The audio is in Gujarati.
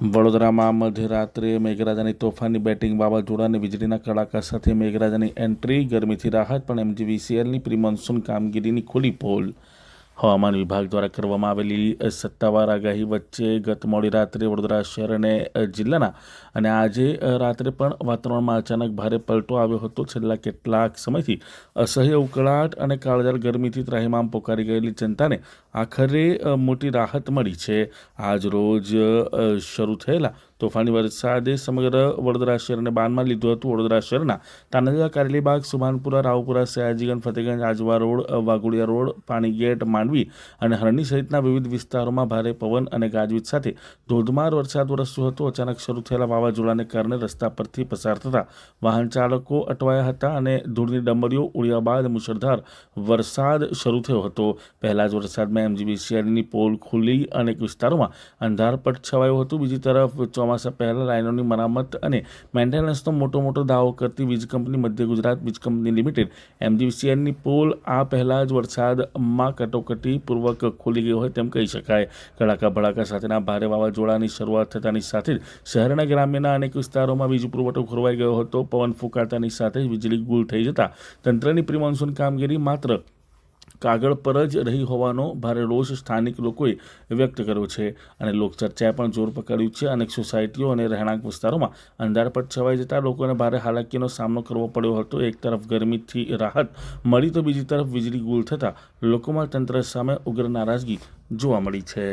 વડોદરામાં મધ્યરાત્રે મેઘરાજાની તોફાની બેટિંગ, વાવાઝોડા અને વીજળીના કડાકા સાથે મેઘરાજાની એન્ટ્રી, ગરમીથી રાહત પણ એમજીવીસીએલની પ્રી મોન્સૂન કામગીરીની ખુલ્લી પોલ. હવામાન વિભાગ દ્વારા કરવામાં આવેલી સત્તાવાર આગાહી વચ્ચે ગત મોડી રાત્રે વડોદરા શહેર અને જિલ્લાના અને આજે રાત્રે પણ વાતાવરણમાં અચાનક ભારે પલટો આવ્યો હતો. છેલ્લા કેટલાક સમયથી અસહ્ય ઉકળાટ અને કાળઝાળ ગરમીથી ત્રાહિમામ પોકારી ગયેલી જનતાને આખરે મોટી રાહત મળી છે. આજ રોજ શરૂ થયેલા તોફાની વરસાદે સમગ્ર વડોદરા શહેરને બાનમાં લીધું હતું. વડોદરા શહેરના તાનાજા, કારેલીબાગ, સુભાનપુરા, રાવપુરા, સયાજીગંજ, ફતેગંજ, આજવા રોડ, વાઘોડિયા રોડ, પાણીગેટ, માંડવી અને હરણી સહિતના વિવિધ વિસ્તારોમાં ભારે પવન અને ગાજવીજ સાથે ધોધમાર વરસાદ વરસ્યો હતો. અચાનક શરૂ થયેલા વાવાઝોડાને કારણે રસ્તા પરથી પસાર થતા વાહન ચાલકો અટવાયા હતા અને ધૂળની ડમરીઓ ઉડ્યા બાદ મુશળધાર વરસાદ શરૂ થયો હતો. પહેલા જ વરસાદમાં એમજીવીસીએલની પોલ ખુલ્લી, અનેક વિસ્તારોમાં અંધારપટ છવાયું હતું. બીજી તરફ ચોમાસા પહેલા લાઇનોની મરામત અને મેન્ટેનન્સનો મોટો દાવો કરતી વીજ કંપની મધ્ય ગુજરાત વીજ કંપની લિમિટેડ એમજીવીસીએલની પોલ આ પહેલા જ વરસાદમાં કટોકટીપૂર્વક ખુલી ગઈ હોય તેમ કહી શકાય. કડાકા ભડાકા સાથેના ભારે વાવાઝોડાની શરૂઆત થતાની સાથે જ શહેરના ગ્રામ્યના અનેક વિસ્તારોમાં વીજ પુરવઠો ખોરવાઈ ગયો હતો. પવન ફૂંકાતાની સાથે જ વીજળી ગુલ થઈ જતા તંત્રની પ્રી મોન્સૂન કામગીરી માત્ર કાગળ પર જ રહી હોવાનો ભારે રોષ સ્થાનિક લોકોએ વ્યક્ત કર્યો છે અને લોકચર્ચાએ પણ જોર પકડ્યું છે. અનેક સોસાયટીઓ અને રહેણાંક વિસ્તારોમાં અંધારપટ છવાઈ જતા લોકોને ભારે હાલાકીનો સામનો કરવો પડ્યો હતો. એક તરફ ગરમીથી રાહત મળી તો બીજી તરફ વીજળી ગુલ થતાં લોકોમાં તંત્ર સામે ઉગ્ર નારાજગી જોવા મળી છે.